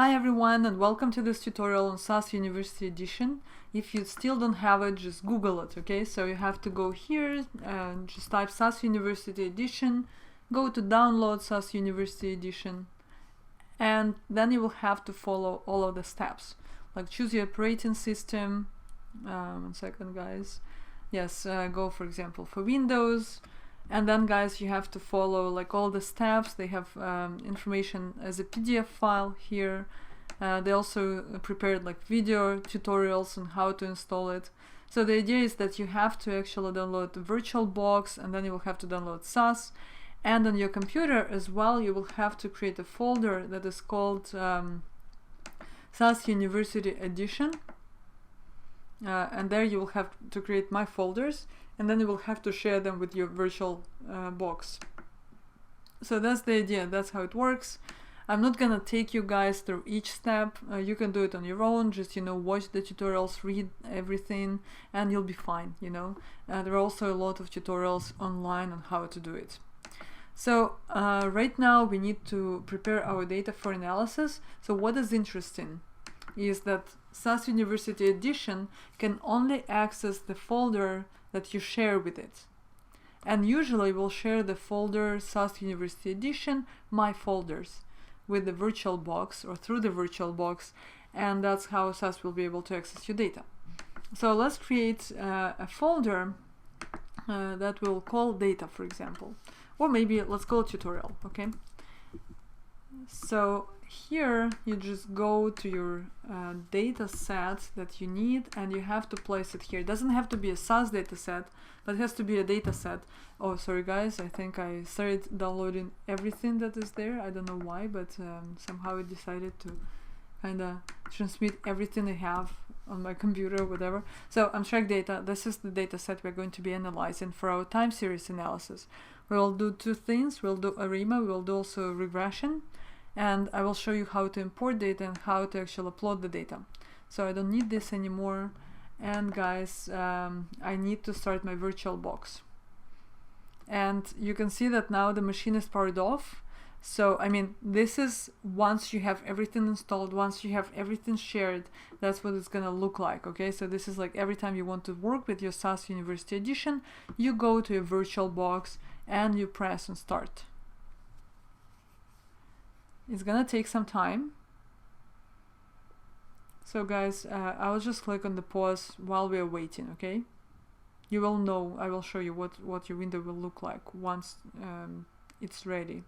Hi everyone, and welcome to this tutorial on SAS University Edition. If you still don't have it, just Google it, okay? So you have to go here and just type SAS University Edition, go to download SAS University Edition, and then you will have to follow all of the steps. Like choose your operating system, 1 second guys, yes, go for example for Windows. And then guys, you have to follow like all the steps. They have information as a PDF file here. They also prepared like video tutorials on how to install it. So the idea is that you have to actually download the VirtualBox, and then you will have to download SAS. And on your computer as well, you will have to create a folder that is called SAS University Edition. And there you will have to create my folders, and then you will have to share them with your VirtualBox. So that's the idea, that's how it works. I'm not gonna take you guys through each step. You can do it on your own, just watch the tutorials, read everything, and you'll be fine. There are also a lot of tutorials online on how to do it. So right now we need to prepare our data for analysis. So what is interesting is that SAS University Edition can only access the folder that you share with it. And usually we'll share the folder SAS University Edition, my folders, with the VirtualBox or through the VirtualBox, and that's how SAS will be able to access your data. So let's create a folder that we'll call data, for example, or maybe let's call it tutorial, okay? So here you just go to your data set that you need, and you have to place it here. It doesn't have to be a SAS data set, but it has to be a data set. Oh, sorry guys, I think I started downloading everything that is there. I don't know why, but somehow it decided to kind of transmit everything I have on my computer or whatever. So unstruct data, this is the data set we're going to be analyzing for our time series analysis. We'll do two things. We'll do ARIMA, we'll do also regression, and I will show you how to import data and how to actually upload the data. So I don't need this anymore. And guys, I need to start my VirtualBox. And you can see that now the machine is powered off. So I mean, this is once you have everything installed, once you have everything shared, that's what it's gonna look like, okay? So this is like every time you want to work with your SAS University Edition, you go to your VirtualBox and you press on start. It's gonna take some time. So guys, I will just click on the pause while we are waiting, okay? You will know, I will show you what your window will look like once it's ready.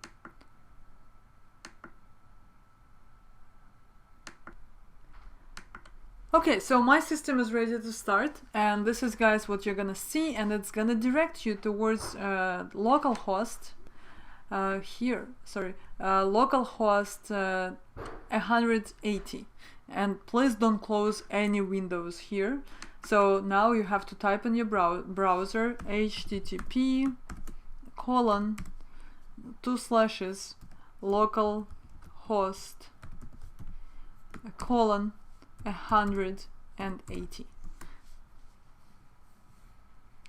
Okay, so my system is ready to start, and this is guys what you're gonna see, and it's gonna direct you towards localhost localhost 180, and please don't close any windows here. So now you have to type in your browser http://localhost:180.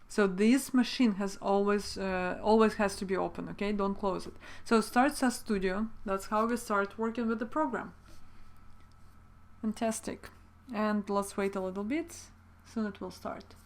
So this machine has always has to be open, okay? Don't close it. So start SAS Studio. That's how we start working with the program. Fantastic. And let's wait a little bit. Soon it will start.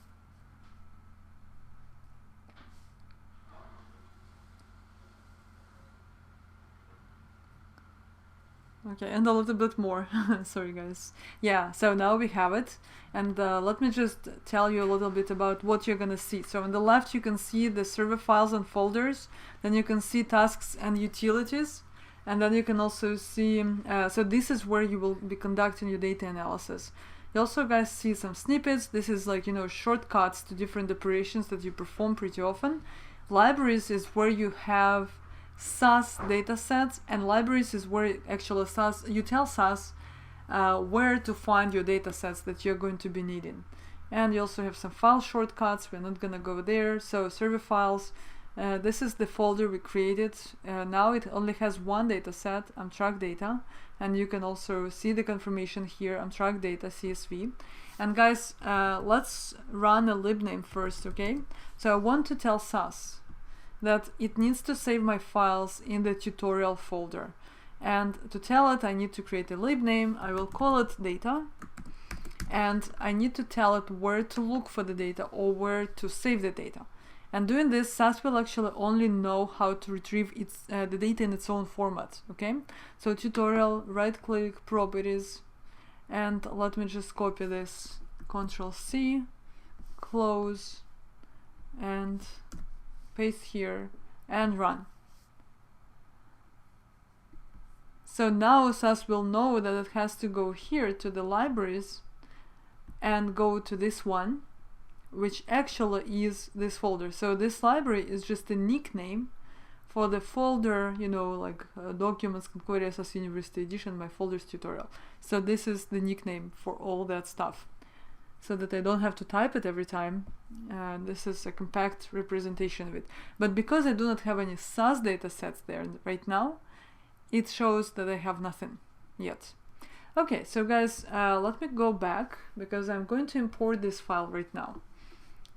Okay, and a little bit more. Sorry guys. Yeah, so now we have it, and let me just tell you a little bit about what you're gonna see. So on the left you can see the server files and folders, then you can see tasks and utilities, and then you can also see, so this is where you will be conducting your data analysis. You also guys see some snippets. This is like, shortcuts to different operations that you perform pretty often. Libraries is where you have SAS data sets, and libraries is where actually you tell SAS where to find your data sets that you're going to be needing. And you also have some file shortcuts. We're not gonna go there. So server files, this is the folder we created. Now it only has one data set, unstruct data, and you can also see the confirmation here, unstruct data CSV. And guys, let's run a libname first, okay? So I want to tell SAS that it needs to save my files in the tutorial folder. And to tell it, I need to create a lib name. I will call it data. And I need to tell it where to look for the data or where to save the data. And doing this, SAS will actually only know how to retrieve the data in its own format, okay? So tutorial, right-click, properties, and let me just copy this, Control-C, close, and paste here, and run. So now SAS will know that it has to go here to the libraries and go to this one, which actually is this folder. So this library is just a nickname for the folder, you know, like documents, Concordia SAS University Edition, my folders tutorial. So this is the nickname for all that stuff, so that I don't have to type it every time. This is a compact representation of it. But because I do not have any SAS data sets there right now, it shows that I have nothing yet. Okay, so guys, let me go back because I'm going to import this file right now.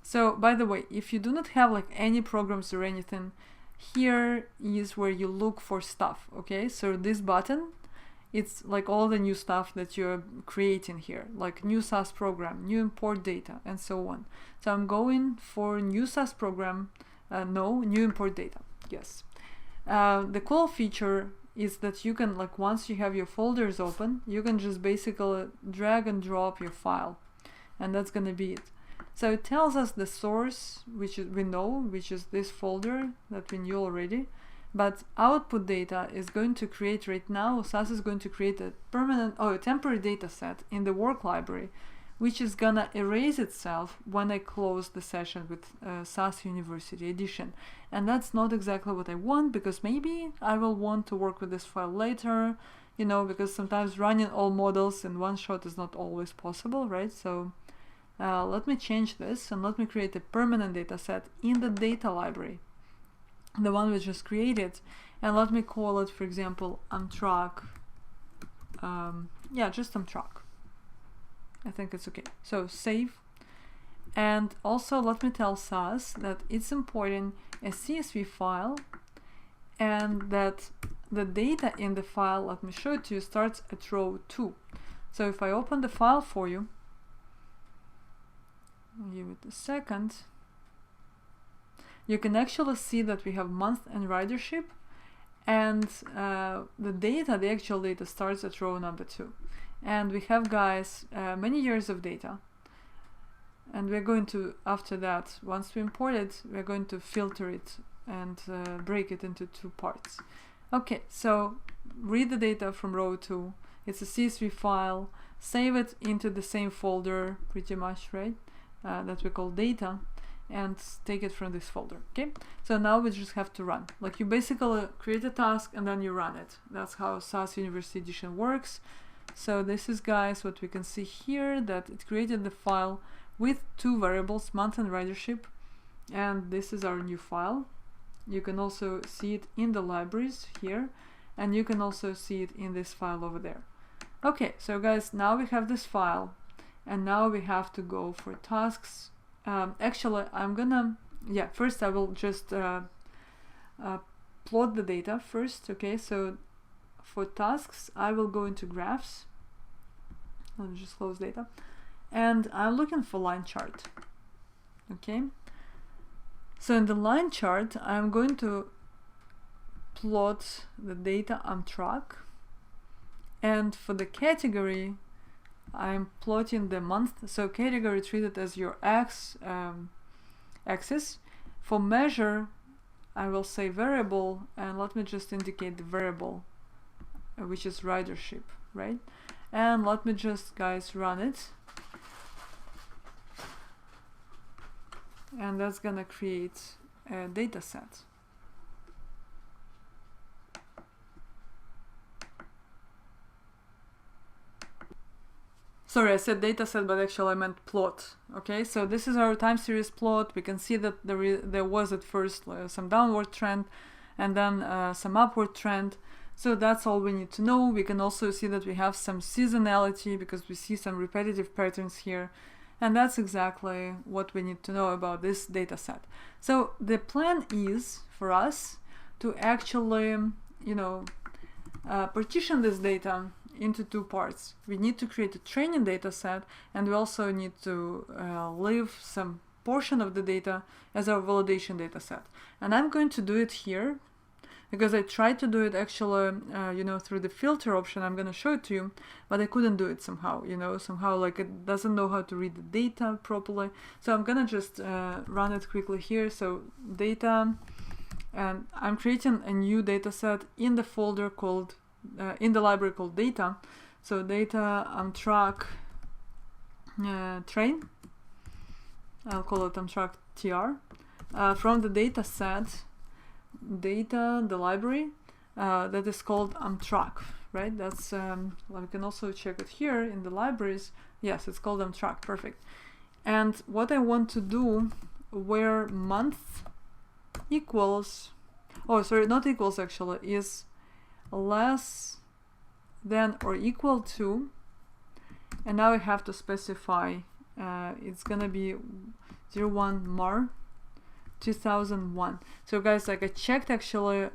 So, by the way, if you do not have like any programs or anything, here is where you look for stuff, okay? So this button, it's like all the new stuff that you're creating here, like new SAS program, new import data, and so on. So I'm going for new SAS program, new import data, yes. The cool feature is that you can, like, once you have your folders open, you can just basically drag and drop your file, and that's gonna be it. So it tells us the source, which we know, which is this folder that we knew already, but output data is going to create right now. SAS is going to create a temporary data set in the work library, which is gonna erase itself when I close the session with SAS University Edition. And that's not exactly what I want, because maybe I will want to work with this file later, you know, because sometimes running all models in one shot is not always possible, right? So let me change this and let me create a permanent data set in the data library, the one we just created, and let me call it, for example, Amtrak. Yeah, just Amtrak. I think it's okay. So save. And also let me tell SAS that it's importing a CSV file, and that the data in the file, let me show it to you, starts at row 2. So if I open the file for you, I'll give it a second, you can actually see that we have month and ridership, and the data, the actual data, starts at row number 2. And we have, guys, many years of data. And we're going to, after that, once we import it, we're going to filter it and break it into 2 parts. Okay, so read the data from row 2. It's a CSV file. Save it into the same folder, pretty much, right? That we call data, and take it from this folder, okay? So now we just have to run. Like, you basically create a task and then you run it. That's how SAS University Edition works. So this is, guys, what we can see here, that it created the file with 2 variables, month and ridership, and this is our new file. You can also see it in the libraries here, and you can also see it in this file over there. Okay, so guys, now we have this file, and now we have to go for tasks. Actually, I'm gonna, first I will just plot the data first, okay? So for tasks, I will go into graphs. Let me just close data. And I'm looking for line chart, okay? So in the line chart, I'm going to plot the data Amtrak. And for the category, I'm plotting the month. So category treated as your axis. For measure, I will say variable, and let me just indicate the variable, which is ridership, right? And let me just, guys, run it. And that's gonna create a data set. Sorry, I said data set, but actually I meant plot. Okay, so this is our time series plot. We can see that there was at first some downward trend, and then some upward trend. So that's all we need to know. We can also see that we have some seasonality because we see some repetitive patterns here. And that's exactly what we need to know about this data set. So the plan is for us to actually, you know, partition this data into two parts. We need to create a training data set, and we also need to leave some portion of the data as our validation data set. And I'm going to do it here because I tried to do it actually, through the filter option. I'm going to show it to you, but I couldn't do it somehow, somehow like it doesn't know how to read the data properly. So I'm going to just run it quickly here. So data, and I'm creating a new data set in the folder called, in the library called data. So data Amtrak train, I'll call it Amtrak TR. From the data set, data, the library, that is called Amtrak, right? That's, we can also check it here in the libraries. Yes, it's called Amtrak, perfect. And what I want to do, where month equals, oh, sorry, not equals actually, is less than or equal to, and now I have to specify, it's gonna be 01 Mar 2001. So guys, like I checked actually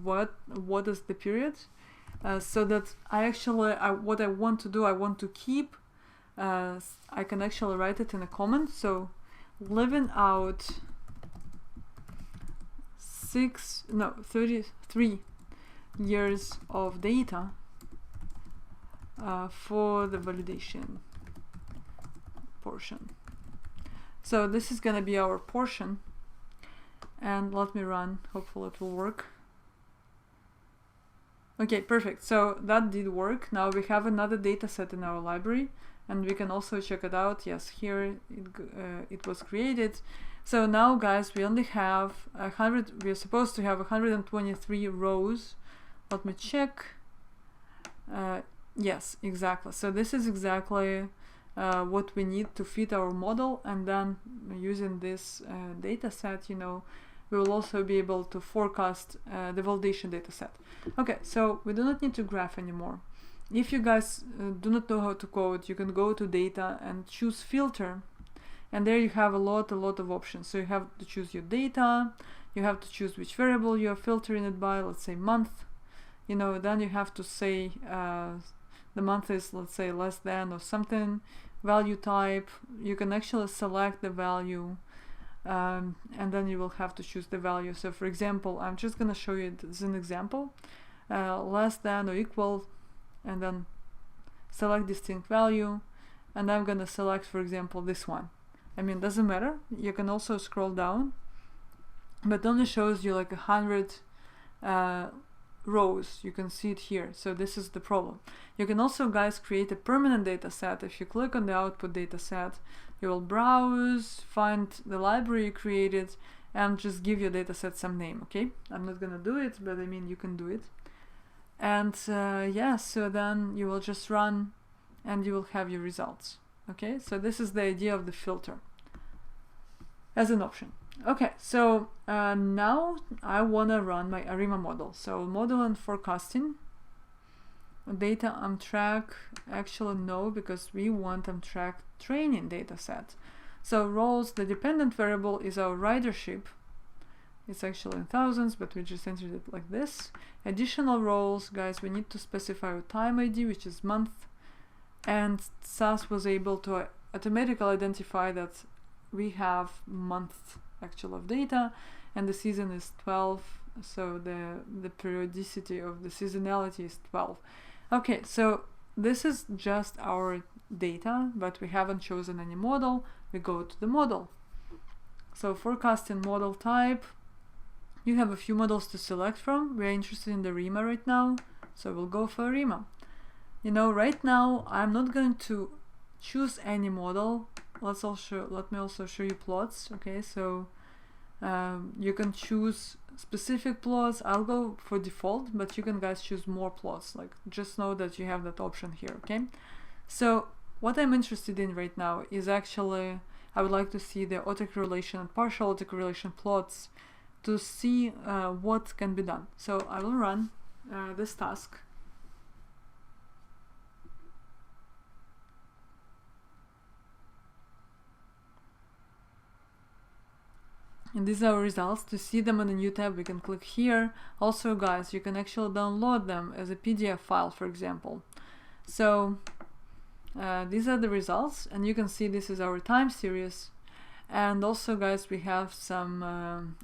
what is the period, so that I actually, what I want to do, I want to keep, I can actually write it in a comment. So leaving out 33 years of data for the validation portion. So this is gonna be our portion, and let me run, hopefully it will work. Okay, perfect. So that did work. Now we have another data set in our library, and we can also check it out. Yes, here it was created. So now guys, we only have 100, we're supposed to have 123 rows. Let me check. Yes, exactly. So this is exactly what we need to fit our model, and then using this data set, we will also be able to forecast the validation data set. Okay, so we do not need to graph anymore. If you guys do not know how to code, you can go to data and choose filter, and there you have a lot of options. So you have to choose your data, you have to choose which variable you are filtering it by, let's say month, then you have to say the month is, let's say, less than or something, value type, you can actually select the value, and then you will have to choose the value. So for example, I'm just going to show you as an example, less than or equal, and then select distinct value, and I'm going to select, for example, this one. I mean, doesn't matter, you can also scroll down, but only shows you like 100 rows. You can see it here. So this is the problem. You can also, guys, create a permanent data set. If you click on the output data set, you will browse, find the library you created, and just give your data set some name. Okay, I'm not gonna do it, but I mean, you can do it. And yeah, so then you will just run and you will have your results. Okay, so this is the idea of the filter as an option. Okay, so now I want to run my ARIMA model. So model and forecasting. Data Amtrak, actually no, because we want Amtrak training data set. So roles, the dependent variable is our ridership. It's actually in thousands, but we just entered it like this. Additional roles, guys, we need to specify a time ID, which is month. And SAS was able to automatically identify that we have month actual of data, and the season is 12, so the periodicity of the seasonality is 12. Okay, so this is just our data, but we haven't chosen any model. We go to the model. So forecasting model type, you have a few models to select from. We're interested in the ARIMA right now, so we'll go for ARIMA. Right now I'm not going to choose any model. Let me also show you plots. Okay, so you can choose specific plots. I'll go for default, but you can, guys, choose more plots. Like, just know that you have that option here. Okay, so what I'm interested in right now is actually, I would like to see the autocorrelation and partial autocorrelation plots to see what can be done. So I will run this task. And these are our results. To see them in a new tab, we can click here. Also, guys, you can actually download them as a PDF file, for example. So these are the results, and you can see this is our time series. And also, guys, we have some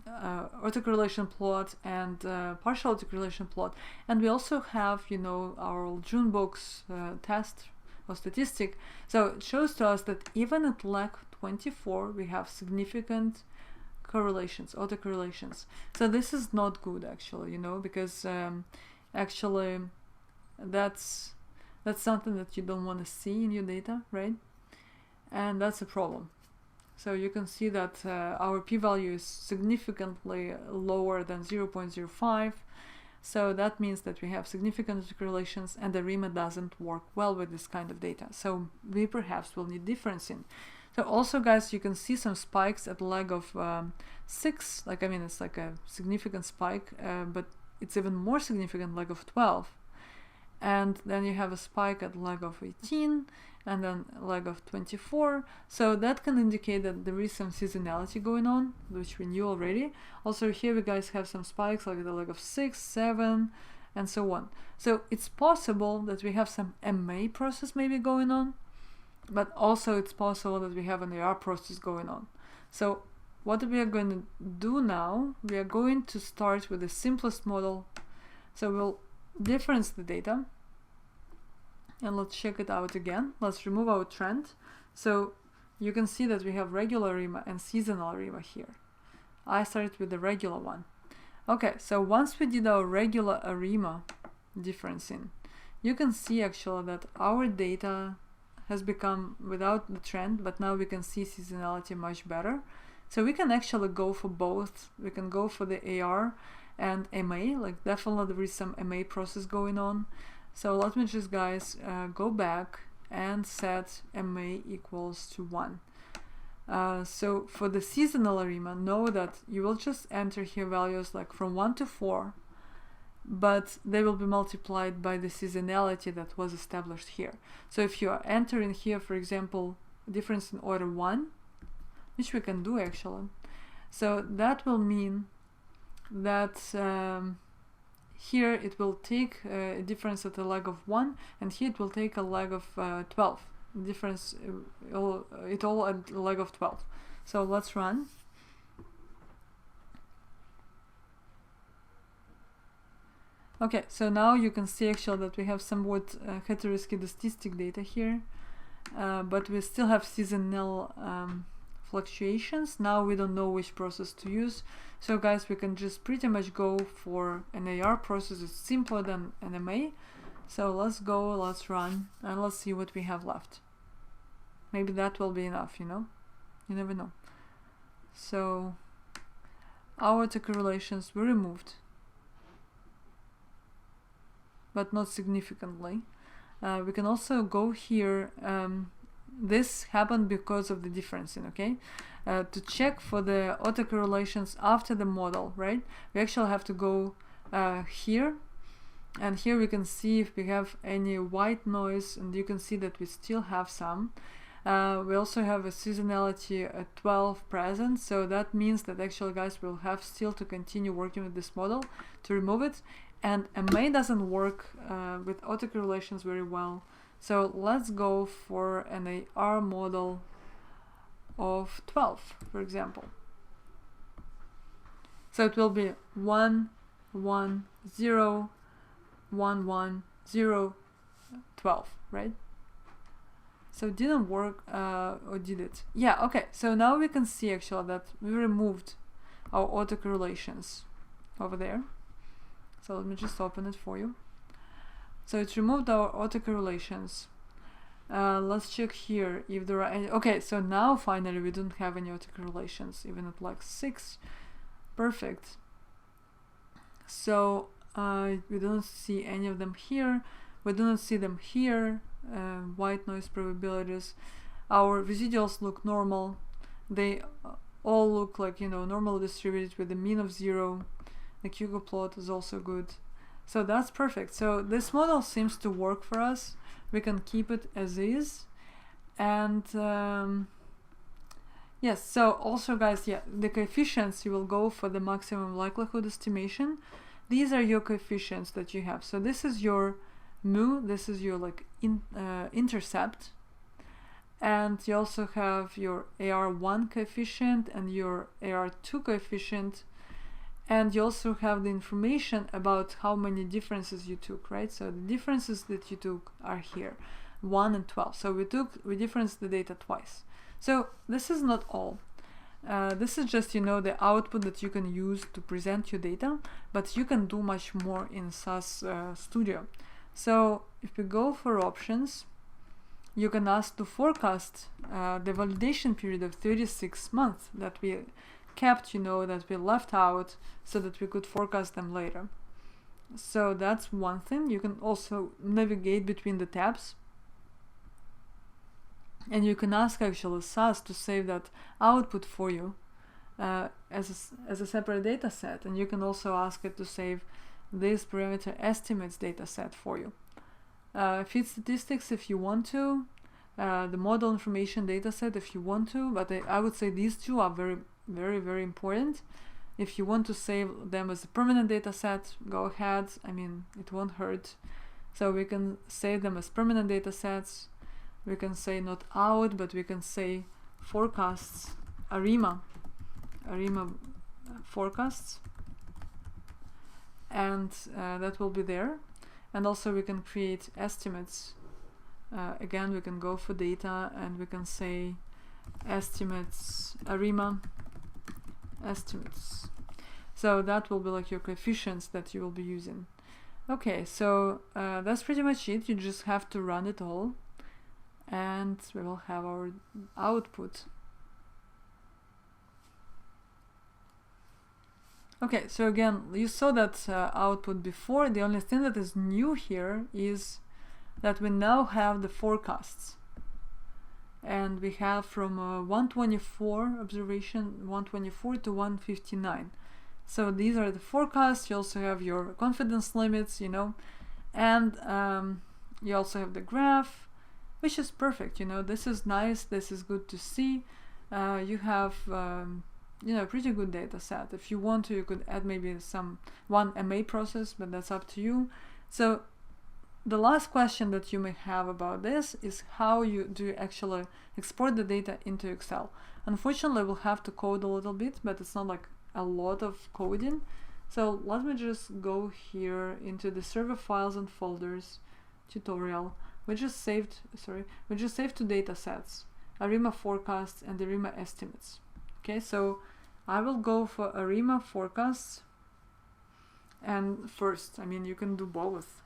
autocorrelation plot and partial autocorrelation plot. And we also have, you know, our VirtualBox test or statistic. So it shows to us that even at lag 24, we have significant correlations, autocorrelations. So this is not good, actually, you know, because actually that's something that you don't want to see in your data, right? And that's a problem. So you can see that our p-value is significantly lower than 0.05. So that means that we have significant correlations, and the ARIMA doesn't work well with this kind of data. So we perhaps will need differencing. So also, guys, you can see some spikes at lag of 6. Like, I mean, it's like a significant spike, but it's even more significant lag of 12. And then you have a spike at lag of 18, and then lag of 24. So that can indicate that there is some seasonality going on, which we knew already. Also here we guys have some spikes like the lag of 6, 7, and so on. So it's possible that we have some MA process maybe going on, but also it's possible that we have an AR process going on. So what we are going to do now, we are going to start with the simplest model. So we'll difference the data, and let's check it out again. Let's remove our trend. So you can see that we have regular ARIMA and seasonal ARIMA here. I started with the regular one. Okay, so once we did our regular ARIMA differencing, you can see actually that our data has become without the trend, but now we can see seasonality much better. So we can actually go for both. We can go for the AR and MA, like definitely there is some MA process going on. So let me just, guys, go back and set MA equals to 1. So for the seasonal ARIMA, know that you will just enter here values like from 1 to 4, but they will be multiplied by the seasonality that was established here. So if you are entering here, for example, difference in order 1, which we can do actually, so that will mean that here it will take a difference at a lag of 1, and here it will take a lag of 12. Difference, it all at a lag of 12. So let's run. Okay, so now you can see actually that we have somewhat heteroscedastic data here, but we still have seasonal fluctuations. Now we don't know which process to use. So guys, we can just pretty much go for an AR process. It's simpler than an MA. So let's go, let's run, and let's see what we have left. Maybe that will be enough, you know? You never know. So our autocorrelations were removed, but not significantly. We can also go here. This happened because of the differencing, okay? To check for the autocorrelations after the model, right? We actually have to go here, and here we can see if we have any white noise, and you can see that we still have some. We also have a seasonality at 12 present, so that means that actually, guys, we'll have still to continue working with this model to remove it. And MA doesn't work with autocorrelations very well. So let's go for an AR model of 12, for example. So it will be 1, 1, 0, 1, 1, 0, 12, right? So it didn't work, or did it? Yeah, okay. So now we can see actually that we removed our autocorrelations over there. So let me just open it for you. So it's removed our autocorrelations. Let's check here if there are any. Okay, so now finally we don't have any autocorrelations, even at like 6. Perfect. So we don't see any of them here. We do not see them here. White noise probabilities. Our residuals look normal. They all look like, you know, normally distributed with a mean of 0. The Hugo plot is also good. So that's perfect. So this model seems to work for us. We can keep it as is. And Yes, so also guys, yeah, the coefficients, you will go for the maximum likelihood estimation. These are your coefficients that you have. So this is your mu, this is your like intercept, and you also have your AR1 coefficient and your AR2 coefficient, and you also have the information about how many differences you took, right? So the differences that you took are here, 1 and 12. So we differenced the data twice. So this is not all. This is just, you know, the output that you can use to present your data, but you can do much more in SAS Studio. So if we go for options, you can ask to forecast the validation period of 36 months that we kept, you know, that we left out so that we could forecast them later. So that's one thing. You can also navigate between the tabs. And you can ask actually SAS to save that output for you as a separate data set. And you can also ask it to save this parameter estimates data set for you. Fit statistics if you want to, the model information data set if you want to, but I would say these two are very, very important. If you want to save them as a permanent data set, go ahead. I mean, it won't hurt. So we can save them as permanent data sets. We can say not out, but we can say forecasts, ARIMA forecasts, and that will be there. And also we can create estimates. Again, we can go for data and we can say estimates, ARIMA estimates. So that will be like your coefficients that you will be using. Okay, so that's pretty much it. You just have to run it all, and we will have our output. Okay, so again, you saw that output before. The only thing that is new here is that we now have the forecasts, and we have from 124 observation 124 to 159. So these are the forecasts. You also have your confidence limits, you know, and you also have the graph, which is perfect. You know, this is nice, this is good to see. You have you know, pretty good data set. If you want to, you could add maybe one MA process, but that's up to you. So the last question that you may have about this is how do you actually export the data into Excel. Unfortunately, we'll have to code a little bit, but it's not like a lot of coding. So let me just go here into the server files and folders tutorial. We just saved two data sets, ARIMA forecasts and ARIMA estimates. Okay, so I will go for ARIMA forecasts, and first, I mean, you can do both.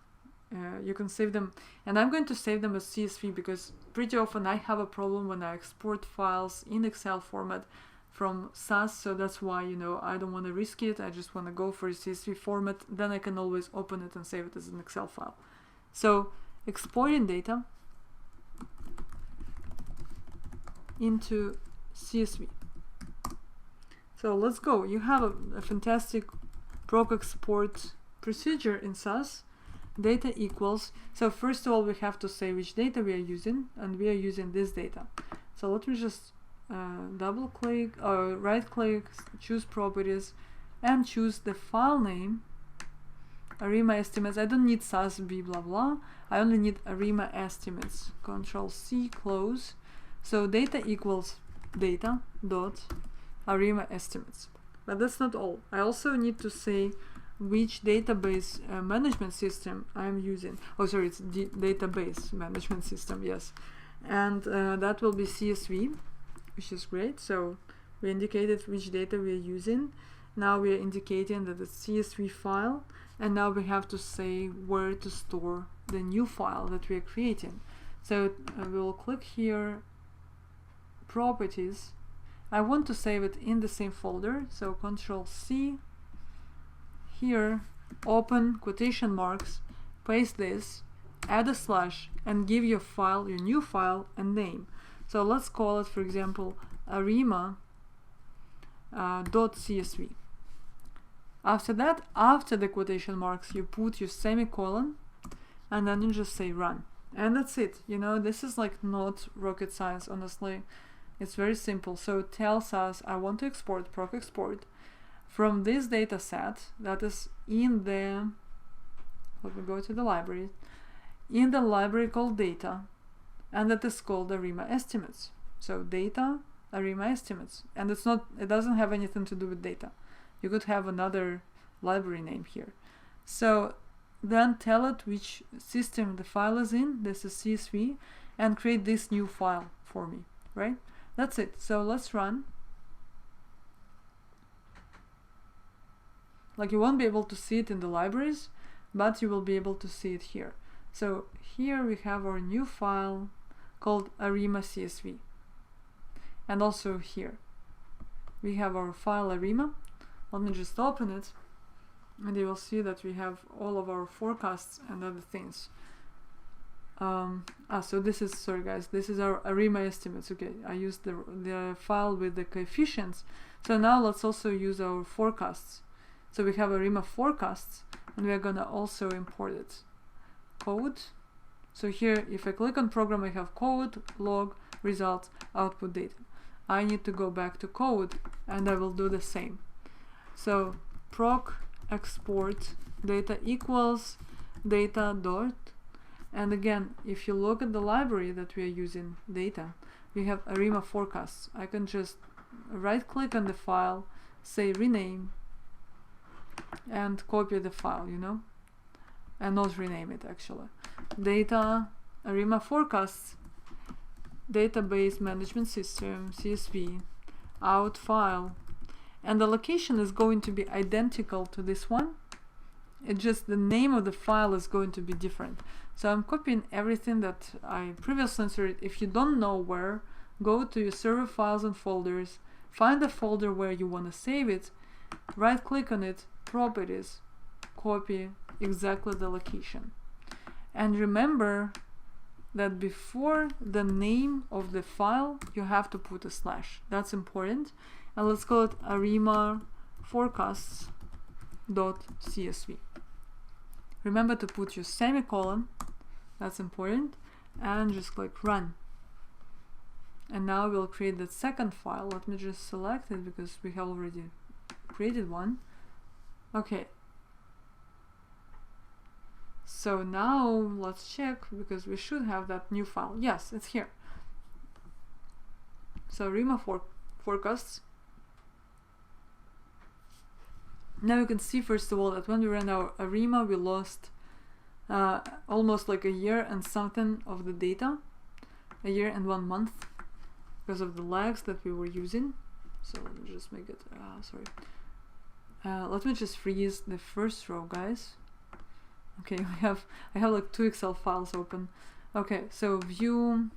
You can save them, and I'm going to save them as CSV because pretty often I have a problem when I export files in Excel format from SAS, so that's why, you know, I don't want to risk it. I just want to go for a CSV format, then I can always open it and save it as an Excel file. So exporting data into CSV. So let's go. You have a fantastic proc export procedure in SAS. Data equals, so first of all we have to say which data we are using, and we are using this data. So let me just double click or right click, choose properties, and choose the file name, ARIMA estimates. I don't need SAS b blah blah, I only need ARIMA estimates. Control C, close. So data equals data dot ARIMA estimates. But that's not all. I also need to say which database management system I'm using. Oh, sorry, it's the database management system, yes. And that will be CSV, which is great. So we indicated which data we are using. Now we are indicating that it's CSV file, and now we have to say where to store the new file that we are creating. So we will click here, properties. I want to save it in the same folder, so Control C. Here, open quotation marks, paste this, add a slash, and give your file, your new file, a name. So let's call it, for example, ARIMA.csv. After that, after the quotation marks, you put your semicolon, and then you just say run. And that's it. You know, this is like not rocket science, honestly. It's very simple. So tell SAS I want to export, proc export from this data set that is in the, let me go to the library, in the library called data, and that is called ARIMA estimates. So data, ARIMA estimates, and it's not, it doesn't have anything to do with data. You could have another library name here. So then tell it which system the file is in, this is CSV, and create this new file for me, right? That's it. So let's run. Like, you won't be able to see it in the libraries, but you will be able to see it here. So here we have our new file called ARIMA CSV. And also here we have our file ARIMA. Let me just open it, and you will see that we have all of our forecasts and other things. So this is, sorry guys, this is our ARIMA estimates. Okay, I used the file with the coefficients. So now let's also use our forecasts. So we have ARIMA forecasts, and we are gonna also import it. Code. So here, if I click on program, I have code, log, results, output data. I need to go back to code, and I will do the same. So proc export data equals data dot, and again, if you look at the library that we are using, data, we have ARIMA forecasts. I can just right click on the file, say rename, and copy the file, you know, and not rename it actually. Data, ARIMA forecasts, database management system, CSV, out file, and the location is going to be identical to this one. It's just the name of the file is going to be different. So I'm copying everything that I previously inserted. If you don't know where, go to your server files and folders, find the folder where you want to save it, right click on it, properties, copy exactly the location. And remember that before the name of the file, you have to put a slash. That's important. And let's call it ARIMA forecasts.csv. Remember to put your semicolon, that's important, and just click run. And now we'll create that second file. Let me just select it because we have already created one. Okay. So now let's check, because we should have that new file. Yes, it's here. So ARIMA forecasts. Now you can see first of all that when we ran our ARIMA, we lost almost like a year and something of the data, a year and 1 month, because of the lags that we were using. So let me just make it, sorry. Let me just freeze the first row, guys. Okay, I have like 2 Excel files open. Okay, so view,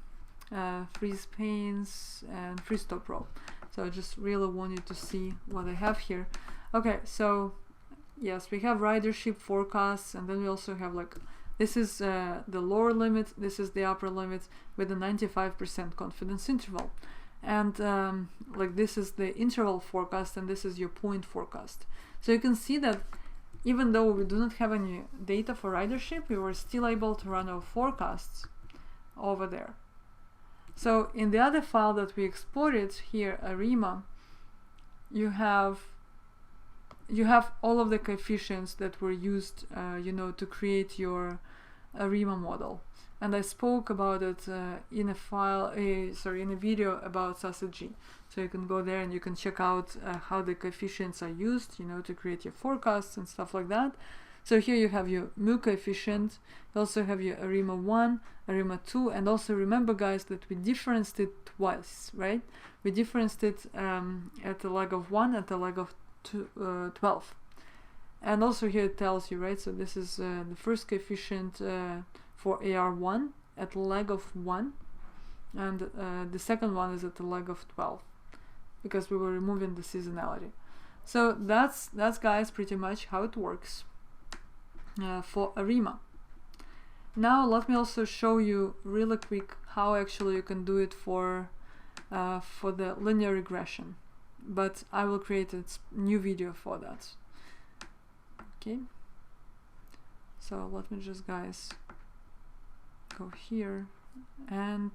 freeze panes, and freeze top row. So I just really want you to see what I have here. Okay, so yes, we have ridership forecasts, and then we also have like, this is the lower limit, this is the upper limit with a 95% confidence interval. And like this is the interval forecast, and this is your point forecast. So you can see that even though we do not have any data for ridership, we were still able to run our forecasts over there. So in the other file that we exported here, ARIMA, you have all of the coefficients that were used, you know, to create your ARIMA model. And I spoke about it in a file, in a video about SAS.g. So you can go there and you can check out how the coefficients are used, you know, to create your forecasts and stuff like that. So here you have your mu coefficient, you also have your ARIMA 1, ARIMA 2, and also remember guys that we differenced it twice, right? We differenced it at the leg of 1, at the leg of 12. And also here it tells you, right? So this is the first coefficient for AR1 at the leg of 1, and the second one is at the leg of 12, because we were removing the seasonality. So that's guys pretty much how it works for ARIMA. Now let me also show you really quick how actually you can do it for the linear regression, but I will create a new video for that. Okay, so let me just guys go here and